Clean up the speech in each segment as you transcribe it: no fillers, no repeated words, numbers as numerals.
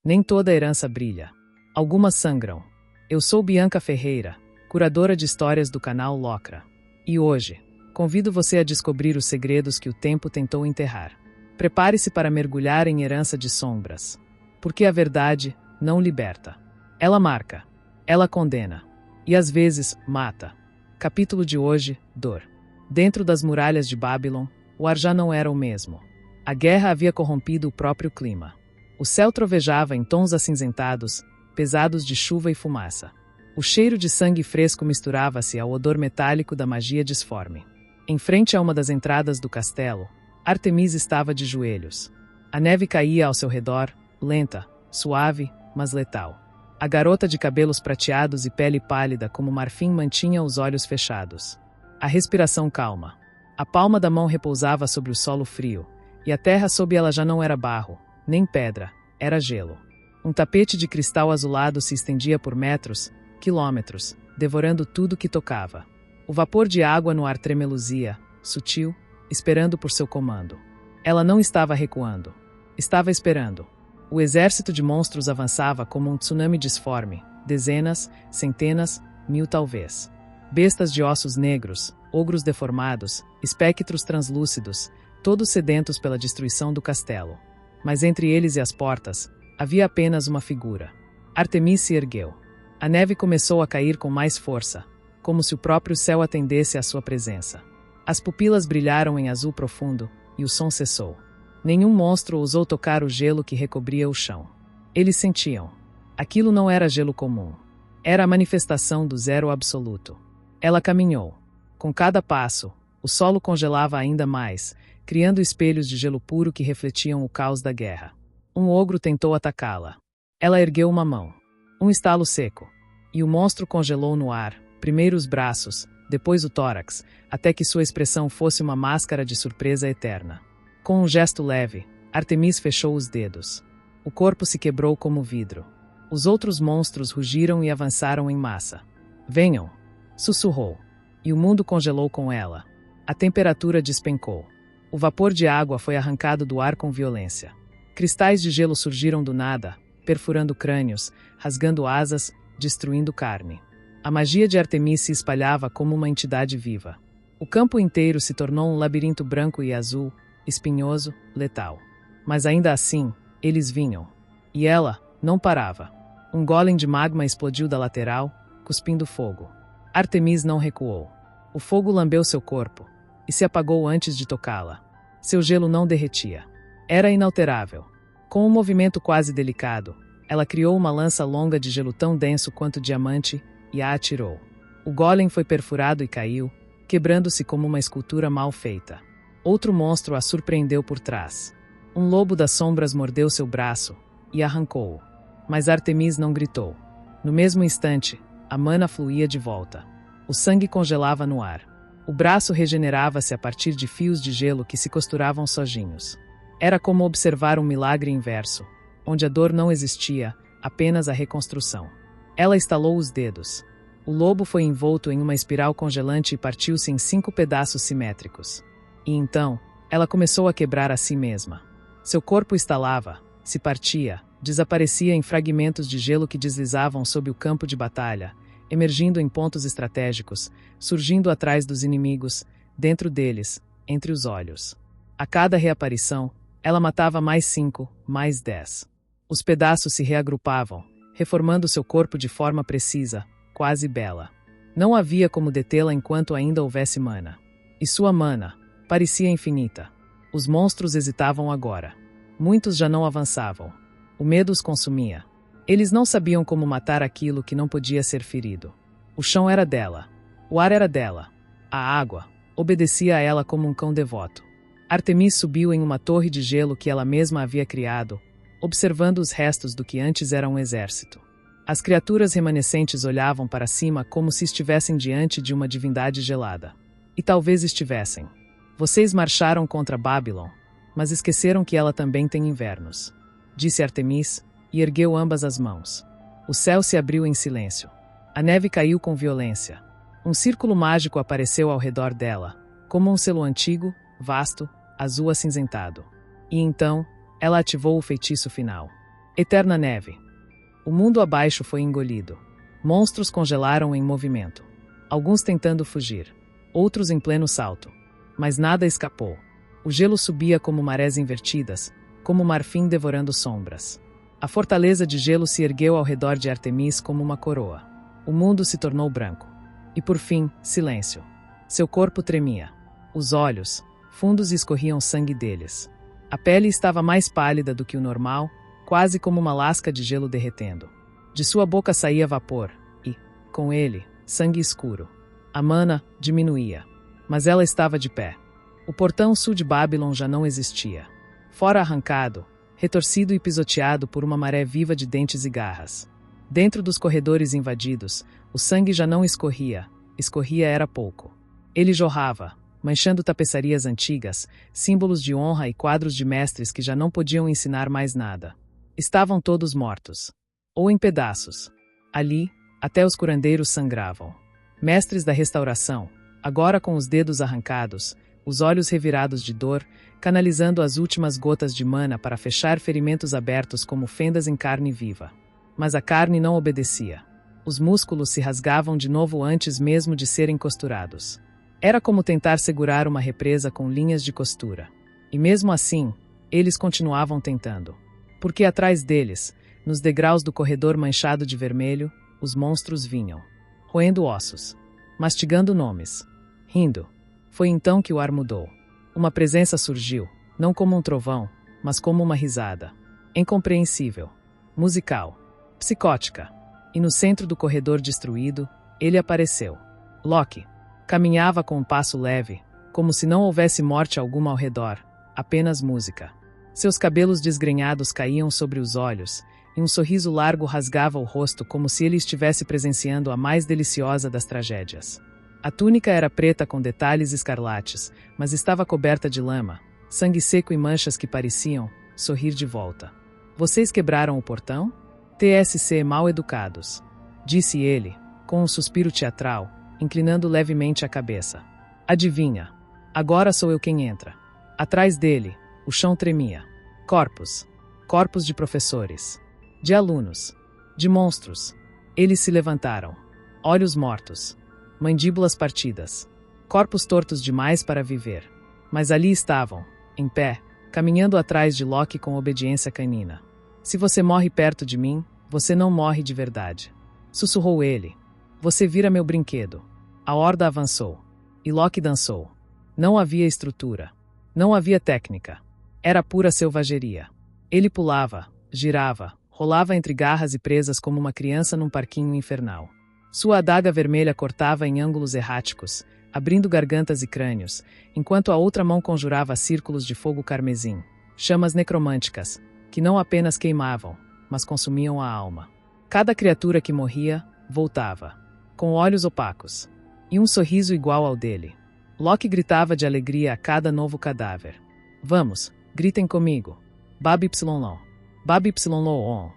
Nem toda a herança brilha. Algumas sangram. Eu sou Bianca Ferreira, curadora de histórias do canal Locra. E hoje, convido você a descobrir os segredos que o tempo tentou enterrar. Prepare-se para mergulhar em herança de sombras. Porque a verdade não liberta. Ela marca. Ela condena. E às vezes, mata. Capítulo de hoje, Dor. Dentro das muralhas de Babylon, o ar já não era o mesmo. A guerra havia corrompido o próprio clima. O céu trovejava em tons acinzentados, pesados de chuva e fumaça. O cheiro de sangue fresco misturava-se ao odor metálico da magia disforme. Em frente a uma das entradas do castelo, Artemis estava de joelhos. A neve caía ao seu redor, lenta, suave, mas letal. A garota de cabelos prateados e pele pálida como marfim mantinha os olhos fechados. A respiração calma. A palma da mão repousava sobre o solo frio, e a terra sob ela já não era barro, nem pedra, era gelo. Um tapete de cristal azulado se estendia por metros, quilômetros, devorando tudo que tocava. O vapor de água no ar tremeluzia, sutil, esperando por seu comando. Ela não estava recuando. Estava esperando. O exército de monstros avançava como um tsunami disforme, dezenas, centenas, mil talvez. Bestas de ossos negros, ogros deformados, espectros translúcidos, todos sedentos pela destruição do castelo. Mas entre eles e as portas, havia apenas uma figura. Artemis se ergueu. A neve começou a cair com mais força, como se o próprio céu atendesse à sua presença. As pupilas brilharam em azul profundo, e o som cessou. Nenhum monstro ousou tocar o gelo que recobria o chão. Eles sentiam. Aquilo não era gelo comum. Era a manifestação do zero absoluto. Ela caminhou. Com cada passo, o solo congelava ainda mais, criando espelhos de gelo puro que refletiam o caos da guerra. Um ogro tentou atacá-la. Ela ergueu uma mão. Um estalo seco. E o monstro congelou no ar, primeiro os braços, depois o tórax, até que sua expressão fosse uma máscara de surpresa eterna. Com um gesto leve, Artemis fechou os dedos. O corpo se quebrou como vidro. Os outros monstros rugiram e avançaram em massa. Venham! Sussurrou. E o mundo congelou com ela. A temperatura despencou. O vapor de água foi arrancado do ar com violência. Cristais de gelo surgiram do nada, perfurando crânios, rasgando asas, destruindo carne. A magia de Artemis se espalhava como uma entidade viva. O campo inteiro se tornou um labirinto branco e azul, espinhoso, letal. Mas ainda assim, eles vinham. E ela não parava. Um golem de magma explodiu da lateral, cuspindo fogo. Artemis não recuou. O fogo lambeu seu corpo e se apagou antes de tocá-la. Seu gelo não derretia. Era inalterável. Com um movimento quase delicado, ela criou uma lança longa de gelo tão denso quanto diamante e a atirou. O golem foi perfurado e caiu, quebrando-se como uma escultura mal feita. Outro monstro a surpreendeu por trás. Um lobo das sombras mordeu seu braço e arrancou-o. Mas Artemis não gritou. No mesmo instante, a mana fluía de volta. O sangue congelava no ar. O braço regenerava-se a partir de fios de gelo que se costuravam sozinhos. Era como observar um milagre inverso, onde a dor não existia, apenas a reconstrução. Ela estalou os dedos. O lobo foi envolto em uma espiral congelante e partiu-se em 5 pedaços simétricos. E então, ela começou a quebrar a si mesma. Seu corpo estalava, se partia, desaparecia em fragmentos de gelo que deslizavam sob o campo de batalha, emergindo em pontos estratégicos, surgindo atrás dos inimigos, dentro deles, entre os olhos. A cada reaparição, ela matava mais 5, mais 10. Os pedaços se reagrupavam, reformando seu corpo de forma precisa, quase bela. Não havia como detê-la enquanto ainda houvesse mana. E sua mana parecia infinita. Os monstros hesitavam agora. Muitos já não avançavam. O medo os consumia. Eles não sabiam como matar aquilo que não podia ser ferido. O chão era dela. O ar era dela. A água obedecia a ela como um cão devoto. Artemis subiu em uma torre de gelo que ela mesma havia criado, observando os restos do que antes era um exército. As criaturas remanescentes olhavam para cima como se estivessem diante de uma divindade gelada. E talvez estivessem. Vocês marcharam contra Babylon, mas esqueceram que ela também tem invernos, disse Artemis, e ergueu ambas as mãos. O céu se abriu em silêncio. A neve caiu com violência. Um círculo mágico apareceu ao redor dela, como um selo antigo, vasto, azul acinzentado. E então, ela ativou o feitiço final. Eterna neve. O mundo abaixo foi engolido. Monstros congelaram em movimento. Alguns tentando fugir. Outros em pleno salto. Mas nada escapou. O gelo subia como marés invertidas, como marfim devorando sombras. A fortaleza de gelo se ergueu ao redor de Artemis como uma coroa. O mundo se tornou branco. E por fim, silêncio. Seu corpo tremia. Os olhos, fundos, escorriam sangue deles. A pele estava mais pálida do que o normal, quase como uma lasca de gelo derretendo. De sua boca saía vapor, e, com ele, sangue escuro. A mana diminuía. Mas ela estava de pé. O portão sul de Babylon já não existia. Fora arrancado, retorcido e pisoteado por uma maré viva de dentes e garras. Dentro dos corredores invadidos, o sangue já não escorria era pouco. Ele jorrava, manchando tapeçarias antigas, símbolos de honra e quadros de mestres que já não podiam ensinar mais nada. Estavam todos mortos. Ou em pedaços. Ali, até os curandeiros sangravam. Mestres da restauração, agora com os dedos arrancados, os olhos revirados de dor, canalizando as últimas gotas de mana para fechar ferimentos abertos como fendas em carne viva. Mas a carne não obedecia. Os músculos se rasgavam de novo antes mesmo de serem costurados. Era como tentar segurar uma represa com linhas de costura. E mesmo assim, eles continuavam tentando. Porque atrás deles, nos degraus do corredor manchado de vermelho, os monstros vinham. Roendo ossos. Mastigando nomes. Rindo. Foi então que o ar mudou. Uma presença surgiu, não como um trovão, mas como uma risada. Incompreensível. Musical. Psicótica. E no centro do corredor destruído, ele apareceu. Loki. Caminhava com um passo leve, como se não houvesse morte alguma ao redor, apenas música. Seus cabelos desgrenhados caíam sobre os olhos, e um sorriso largo rasgava o rosto como se ele estivesse presenciando a mais deliciosa das tragédias. A túnica era preta com detalhes escarlates, mas estava coberta de lama, sangue seco e manchas que pareciam sorrir de volta. Vocês quebraram o portão? TSC mal educados, disse ele, com um suspiro teatral, inclinando levemente a cabeça. Adivinha? Agora sou eu quem entra. Atrás dele, o chão tremia. Corpos. Corpos de professores. De alunos. De monstros. Eles se levantaram. Olhos mortos. Mandíbulas partidas. Corpos tortos demais para viver. Mas ali estavam, em pé, caminhando atrás de Loki com obediência canina. Se você morre perto de mim, você não morre de verdade. Sussurrou ele. Você vira meu brinquedo. A horda avançou. E Loki dançou. Não havia estrutura. Não havia técnica. Era pura selvageria. Ele pulava, girava, rolava entre garras e presas como uma criança num parquinho infernal. Sua adaga vermelha cortava em ângulos erráticos, abrindo gargantas e crânios, enquanto a outra mão conjurava círculos de fogo carmesim, chamas necromânticas, que não apenas queimavam, mas consumiam a alma. Cada criatura que morria, voltava, com olhos opacos, e um sorriso igual ao dele. Loki gritava de alegria a cada novo cadáver. Vamos, gritem comigo. Babylon. Babylon.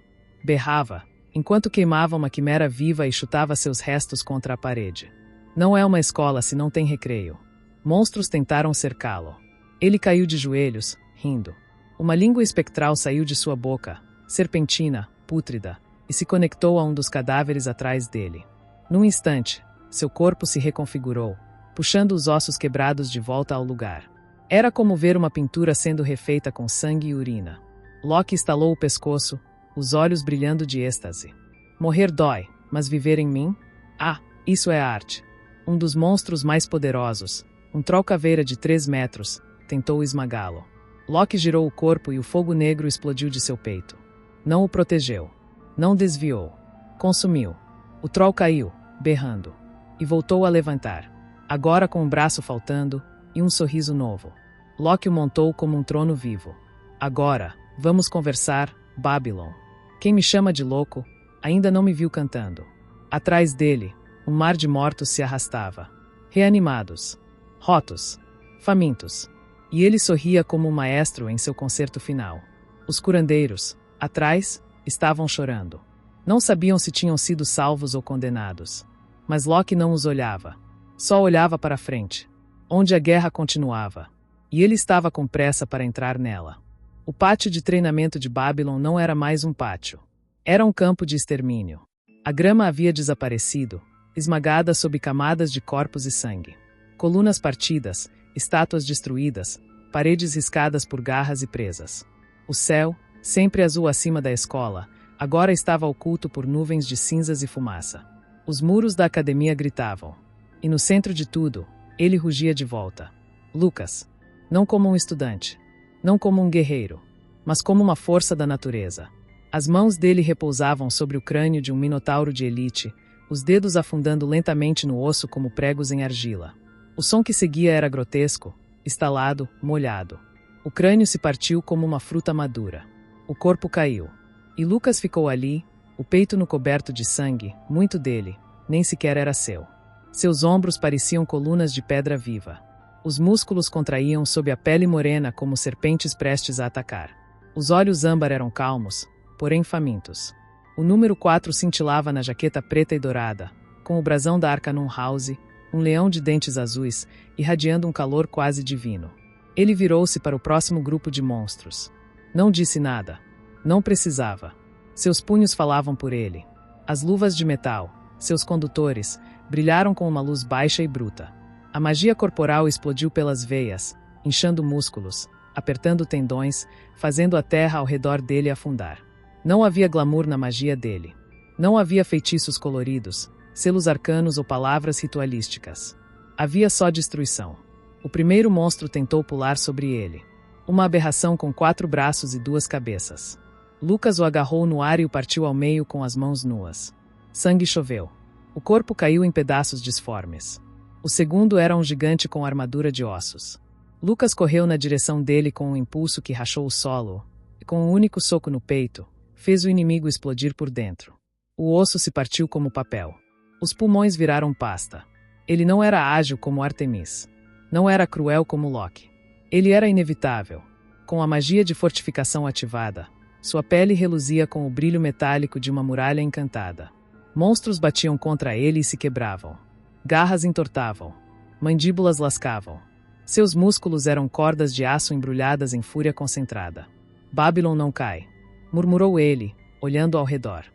Berrava, enquanto queimava uma quimera viva e chutava seus restos contra a parede. Não é uma escola se não tem recreio. Monstros tentaram cercá-lo. Ele caiu de joelhos, rindo. Uma língua espectral saiu de sua boca, serpentina, pútrida, e se conectou a um dos cadáveres atrás dele. Num instante, seu corpo se reconfigurou, puxando os ossos quebrados de volta ao lugar. Era como ver uma pintura sendo refeita com sangue e urina. Loki estalou o pescoço, os olhos brilhando de êxtase. Morrer dói, mas viver em mim? Ah, isso é arte. Um dos monstros mais poderosos, um troll-caveira de 3 metros, tentou esmagá-lo. Loki girou o corpo e o fogo negro explodiu de seu peito. Não o protegeu. Não desviou. Consumiu. O troll caiu, berrando. E voltou a levantar. Agora com um braço faltando e um sorriso novo. Loki o montou como um trono vivo. Agora, vamos conversar, Babylon. Quem me chama de louco, ainda não me viu cantando. Atrás dele, um mar de mortos se arrastava. Reanimados. Rotos. Famintos. E ele sorria como um maestro em seu concerto final. Os curandeiros, atrás, estavam chorando. Não sabiam se tinham sido salvos ou condenados. Mas Loki não os olhava. Só olhava para frente, onde a guerra continuava. E ele estava com pressa para entrar nela. O pátio de treinamento de Babylon não era mais um pátio. Era um campo de extermínio. A grama havia desaparecido, esmagada sob camadas de corpos e sangue. Colunas partidas, estátuas destruídas, paredes riscadas por garras e presas. O céu, sempre azul acima da escola, agora estava oculto por nuvens de cinzas e fumaça. Os muros da academia gritavam. E no centro de tudo, ele rugia de volta. Lucas. Não como um estudante. Não como um guerreiro. Mas como uma força da natureza. As mãos dele repousavam sobre o crânio de um minotauro de elite, os dedos afundando lentamente no osso como pregos em argila. O som que seguia era grotesco, estalado, molhado. O crânio se partiu como uma fruta madura. O corpo caiu. E Lucas ficou ali, o peito no coberto de sangue, muito dele, nem sequer era seu. Seus ombros pareciam colunas de pedra viva. Os músculos contraíam sob a pele morena como serpentes prestes a atacar. Os olhos âmbar eram calmos, porém famintos. O número 4 cintilava na jaqueta preta e dourada, com o brasão da Arcanum House, um leão de dentes azuis, irradiando um calor quase divino. Ele virou-se para o próximo grupo de monstros. Não disse nada. Não precisava. Seus punhos falavam por ele. As luvas de metal, seus condutores, brilharam com uma luz baixa e bruta. A magia corporal explodiu pelas veias, inchando músculos, apertando tendões, fazendo a terra ao redor dele afundar. Não havia glamour na magia dele. Não havia feitiços coloridos, selos arcanos ou palavras ritualísticas. Havia só destruição. O primeiro monstro tentou pular sobre ele. Uma aberração com 4 braços e 2 cabeças. Lucas o agarrou no ar e o partiu ao meio com as mãos nuas. Sangue choveu. O corpo caiu em pedaços disformes. O segundo era um gigante com armadura de ossos. Lucas correu na direção dele com um impulso que rachou o solo, e com um único soco no peito, fez o inimigo explodir por dentro. O osso se partiu como papel. Os pulmões viraram pasta. Ele não era ágil como Artemis. Não era cruel como Loki. Ele era inevitável. Com a magia de fortificação ativada, sua pele reluzia com o brilho metálico de uma muralha encantada. Monstros batiam contra ele e se quebravam. Garras entortavam. Mandíbulas lascavam. Seus músculos eram cordas de aço embrulhadas em fúria concentrada. Babylon não cai, murmurou ele, olhando ao redor.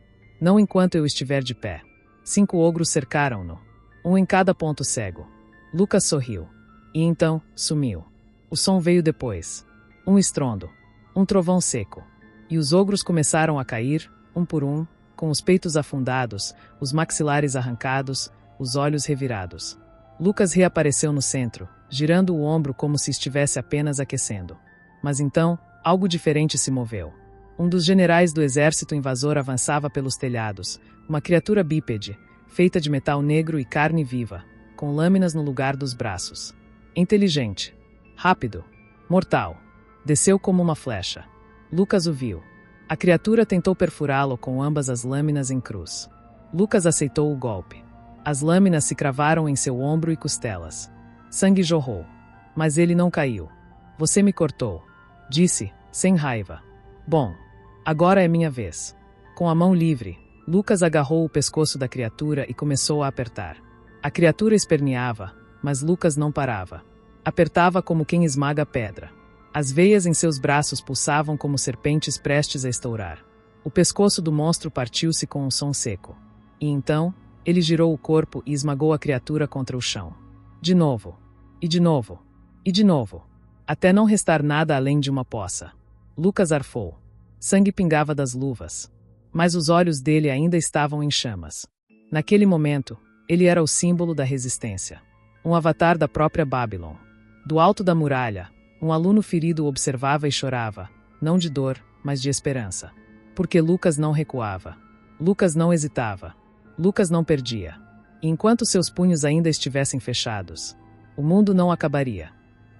Não enquanto eu estiver de pé. 5 ogros cercaram-no. Um em cada ponto cego. Lucas sorriu. E então, sumiu. O som veio depois. Um estrondo. Um trovão seco. E os ogros começaram a cair, um por um, com os peitos afundados, os maxilares arrancados, os olhos revirados. Lucas reapareceu no centro, girando o ombro como se estivesse apenas aquecendo. Mas então, algo diferente se moveu. Um dos generais do exército invasor avançava pelos telhados, uma criatura bípede, feita de metal negro e carne viva, com lâminas no lugar dos braços. Inteligente. Rápido. Mortal. Desceu como uma flecha. Lucas o viu. A criatura tentou perfurá-lo com ambas as lâminas em cruz. Lucas aceitou o golpe. As lâminas se cravaram em seu ombro e costelas. Sangue jorrou. Mas ele não caiu. Você me cortou. Disse, sem raiva. Bom, agora é minha vez. Com a mão livre, Lucas agarrou o pescoço da criatura e começou a apertar. A criatura esperneava, mas Lucas não parava. Apertava como quem esmaga pedra. As veias em seus braços pulsavam como serpentes prestes a estourar. O pescoço do monstro partiu-se com um som seco. E então, ele girou o corpo e esmagou a criatura contra o chão. De novo. E de novo. E de novo. Até não restar nada além de uma poça. Lucas arfou. Sangue pingava das luvas. Mas os olhos dele ainda estavam em chamas. Naquele momento, ele era o símbolo da resistência. Um avatar da própria Babylon. Do alto da muralha, um aluno ferido o observava e chorava, não de dor, mas de esperança. Porque Lucas não recuava. Lucas não hesitava. Lucas não perdia. E enquanto seus punhos ainda estivessem fechados, o mundo não acabaria.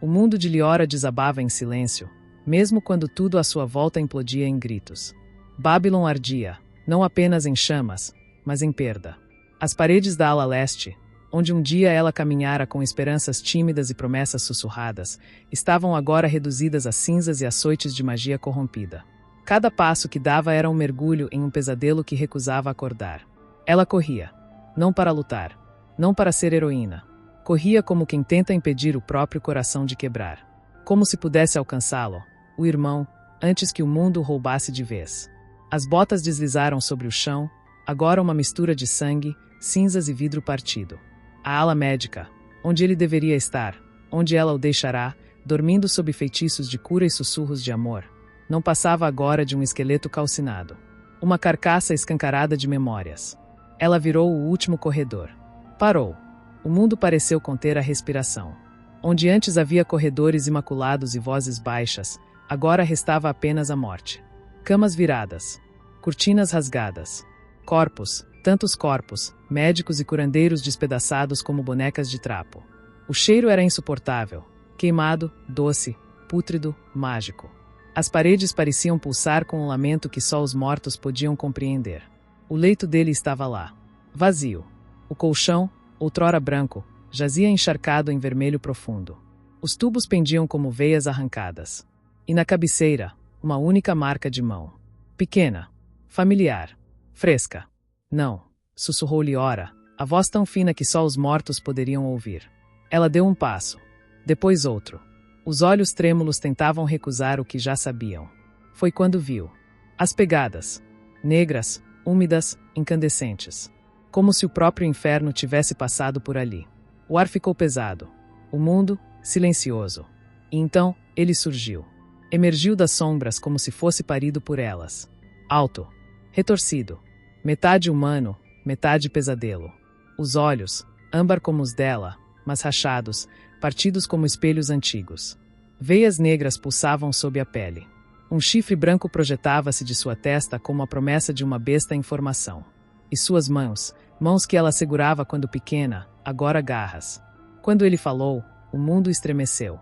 O mundo de Liora desabava em silêncio, mesmo quando tudo à sua volta implodia em gritos. Babylon ardia, não apenas em chamas, mas em perda. As paredes da ala leste, onde um dia ela caminhara com esperanças tímidas e promessas sussurradas, estavam agora reduzidas a cinzas e açoites de magia corrompida. Cada passo que dava era um mergulho em um pesadelo que recusava acordar. Ela corria, não para lutar, não para ser heroína. Corria como quem tenta impedir o próprio coração de quebrar. Como se pudesse alcançá-lo, o irmão, antes que o mundo o roubasse de vez. As botas deslizaram sobre o chão, agora uma mistura de sangue, cinzas e vidro partido. A ala médica, onde ele deveria estar, onde ela o deixará, dormindo sob feitiços de cura e sussurros de amor, não passava agora de um esqueleto calcinado. Uma carcaça escancarada de memórias. Ela virou o último corredor. Parou. O mundo pareceu conter a respiração. Onde antes havia corredores imaculados e vozes baixas, agora restava apenas a morte. Camas viradas. Cortinas rasgadas. Corpos, tantos corpos, médicos e curandeiros despedaçados como bonecas de trapo. O cheiro era insuportável. Queimado, doce, pútrido, mágico. As paredes pareciam pulsar com um lamento que só os mortos podiam compreender. O leito dele estava lá, vazio. O colchão, outrora branco, jazia encharcado em vermelho profundo. Os tubos pendiam como veias arrancadas. E na cabeceira, uma única marca de mão. Pequena, familiar, fresca. Não, sussurrou Liora, a voz tão fina que só os mortos poderiam ouvir. Ela deu um passo, depois outro. Os olhos trêmulos tentavam recusar o que já sabiam. Foi quando viu. As pegadas. Negras, úmidas, incandescentes. Como se o próprio inferno tivesse passado por ali. O ar ficou pesado. O mundo, silencioso. E então, ele surgiu. Emergiu das sombras como se fosse parido por elas. Alto. Retorcido. Metade humano, metade pesadelo. Os olhos, âmbar como os dela, mas rachados, partidos como espelhos antigos. Veias negras pulsavam sob a pele. Um chifre branco projetava-se de sua testa como a promessa de uma besta em formação. E suas mãos, mãos que ela segurava quando pequena, agora garras. Quando ele falou, o mundo estremeceu.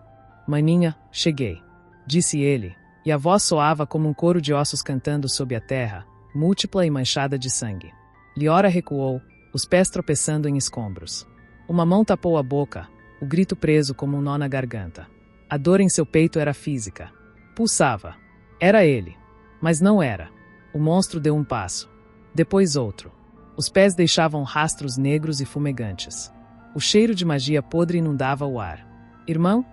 Maninha, cheguei. Disse ele, e a voz soava como um coro de ossos cantando sob a terra, múltipla e manchada de sangue. Liora recuou, os pés tropeçando em escombros. Uma mão tapou a boca, o grito preso como um nó na garganta. A dor em seu peito era física. Pulsava. Era ele. Mas não era. O monstro deu um passo. Depois outro. Os pés deixavam rastros negros e fumegantes. O cheiro de magia podre inundava o ar. Irmão?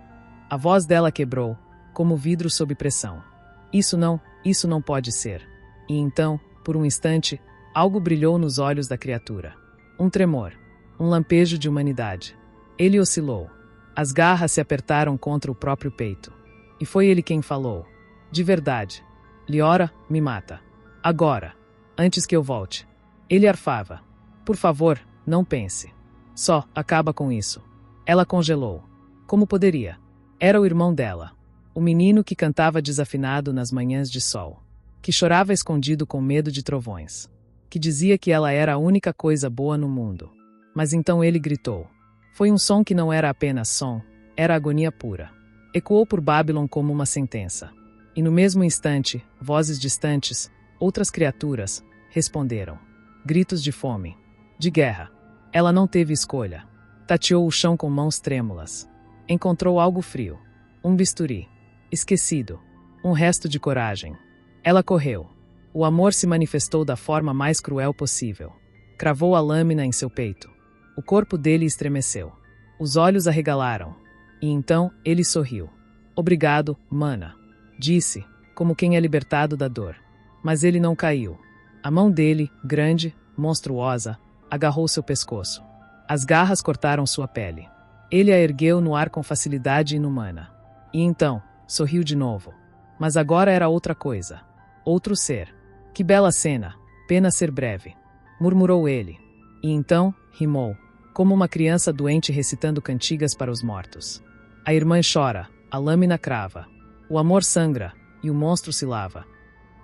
A voz dela quebrou, como vidro sob pressão. Isso não pode ser. E então, por um instante, algo brilhou nos olhos da criatura. Um tremor. Um lampejo de humanidade. Ele oscilou. As garras se apertaram contra o próprio peito. E foi ele quem falou. De verdade. Liora, me mata. Agora. Antes que eu volte. Ele arfava. Por favor, não pense. Só, acaba com isso. Ela congelou. Como poderia? Era o irmão dela. O menino que cantava desafinado nas manhãs de sol. Que chorava escondido com medo de trovões. Que dizia que ela era a única coisa boa no mundo. Mas então ele gritou. Foi um som que não era apenas som, era agonia pura. Ecoou por Babylon como uma sentença. E no mesmo instante, vozes distantes, outras criaturas, responderam. Gritos de fome. De guerra. Ela não teve escolha. Tateou o chão com mãos trêmulas. Encontrou algo frio. Um bisturi. Esquecido. Um resto de coragem. Ela correu. O amor se manifestou da forma mais cruel possível. Cravou a lâmina em seu peito. O corpo dele estremeceu. Os olhos arregalaram. E então, ele sorriu. Obrigado, mana. Disse, como quem é libertado da dor. Mas ele não caiu. A mão dele, grande, monstruosa, agarrou seu pescoço. As garras cortaram sua pele. Ele a ergueu no ar com facilidade inumana. E então, sorriu de novo. Mas agora era outra coisa. Outro ser. Que bela cena, pena ser breve. Murmurou ele. E então, rimou, como uma criança doente recitando cantigas para os mortos. A irmã chora, a lâmina crava. O amor sangra, e o monstro se lava.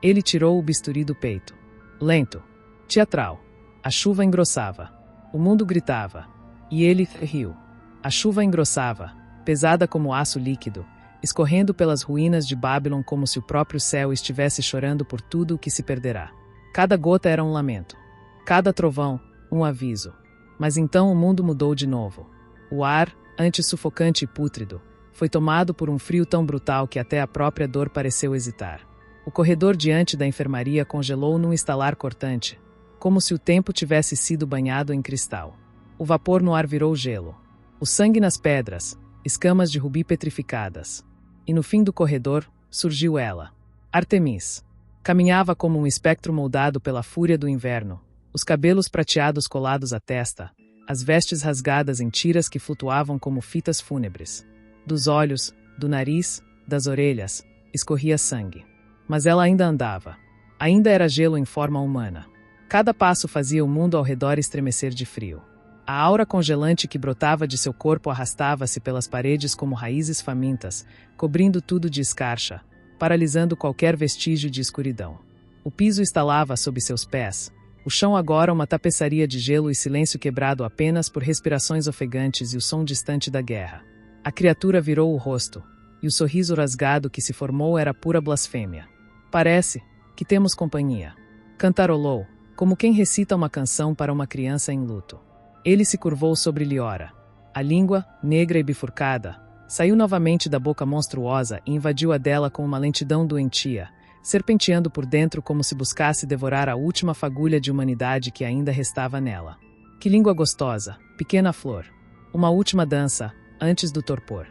Ele tirou o bisturi do peito. Lento. Teatral. A chuva engrossava. O mundo gritava. E ele riu. A chuva engrossava, pesada como aço líquido, escorrendo pelas ruínas de Babylon como se o próprio céu estivesse chorando por tudo o que se perderá. Cada gota era um lamento. Cada trovão, um aviso. Mas então o mundo mudou de novo. O ar, antes sufocante e pútrido, foi tomado por um frio tão brutal que até a própria dor pareceu hesitar. O corredor diante da enfermaria congelou num estalar cortante, como se o tempo tivesse sido banhado em cristal. O vapor no ar virou gelo. O sangue nas pedras, escamas de rubi petrificadas. E no fim do corredor, surgiu ela. Artemis caminhava como um espectro moldado pela fúria do inverno, os cabelos prateados colados à testa, as vestes rasgadas em tiras que flutuavam como fitas fúnebres. Dos olhos, do nariz, das orelhas, escorria sangue. Mas ela ainda andava. Ainda era gelo em forma humana. Cada passo fazia o mundo ao redor estremecer de frio. A aura congelante que brotava de seu corpo arrastava-se pelas paredes como raízes famintas, cobrindo tudo de escarcha, paralisando qualquer vestígio de escuridão. O piso estalava sob seus pés, o chão agora uma tapeçaria de gelo e silêncio quebrado apenas por respirações ofegantes e o som distante da guerra. A criatura virou o rosto, e o sorriso rasgado que se formou era pura blasfêmia. Parece que temos companhia. Cantarolou, como quem recita uma canção para uma criança em luto. Ele se curvou sobre Liora. A língua, negra e bifurcada, saiu novamente da boca monstruosa e invadiu a dela com uma lentidão doentia, serpenteando por dentro como se buscasse devorar a última fagulha de humanidade que ainda restava nela. Que língua gostosa, pequena flor. Uma última dança, antes do torpor.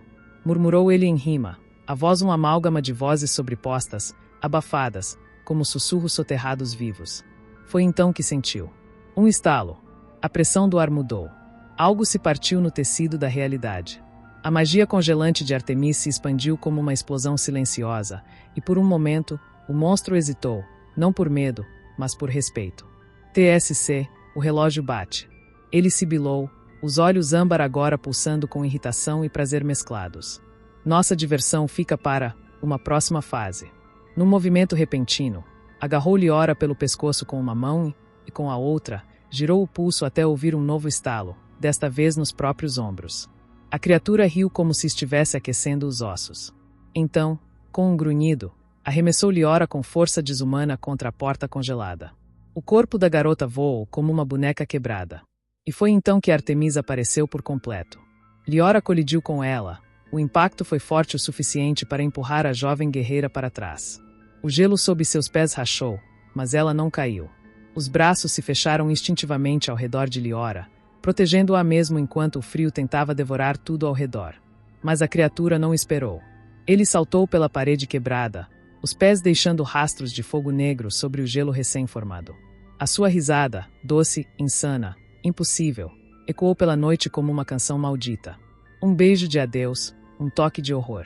Murmurou ele em rima, a voz um amálgama de vozes sobrepostas, abafadas, como sussurros soterrados vivos. Foi então que sentiu. Um estalo. A pressão do ar mudou. Algo se partiu no tecido da realidade. A magia congelante de Artemis se expandiu como uma explosão silenciosa, e por um momento, o monstro hesitou, não por medo, mas por respeito. TSC, o relógio bate. Ele sibilou, os olhos âmbar agora pulsando com irritação e prazer mesclados. Nossa diversão fica para uma próxima fase. Num movimento repentino, agarrou Liora pelo pescoço com uma mão e, com a outra, girou o pulso até ouvir um novo estalo, desta vez nos próprios ombros. A criatura riu como se estivesse aquecendo os ossos. Então, com um grunhido, arremessou Liora com força desumana contra a porta congelada. O corpo da garota voou como uma boneca quebrada. E foi então que Artemis apareceu por completo. Liora colidiu com ela. O impacto foi forte o suficiente para empurrar a jovem guerreira para trás. O gelo sob seus pés rachou, mas ela não caiu. Os braços se fecharam instintivamente ao redor de Liora, protegendo-a mesmo enquanto o frio tentava devorar tudo ao redor. Mas a criatura não esperou. Ele saltou pela parede quebrada, os pés deixando rastros de fogo negro sobre o gelo recém-formado. A sua risada, doce, insana, impossível, ecoou pela noite como uma canção maldita. Um beijo de adeus, um toque de horror.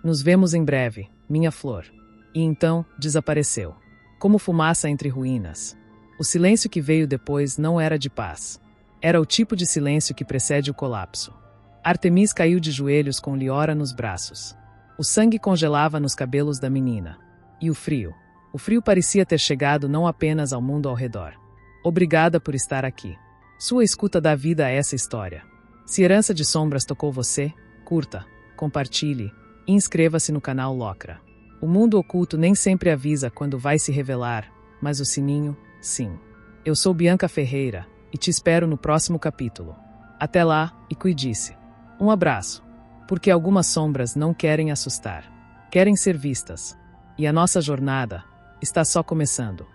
Nos vemos em breve, minha flor. E então, desapareceu. Como fumaça entre ruínas. O silêncio que veio depois não era de paz. Era o tipo de silêncio que precede o colapso. Artemis caiu de joelhos com Liora nos braços. O sangue congelava nos cabelos da menina. E o frio. O frio parecia ter chegado não apenas ao mundo ao redor. Obrigada por estar aqui. Sua escuta dá vida a essa história. Se Herança de Sombras tocou você, curta, compartilhe e inscreva-se no canal Locra. O mundo oculto nem sempre avisa quando vai se revelar, mas o sininho, sim. Eu sou Bianca Ferreira e te espero no próximo capítulo. Até lá e cuide-se. Um abraço. Porque algumas sombras não querem assustar. Querem ser vistas. E a nossa jornada está só começando.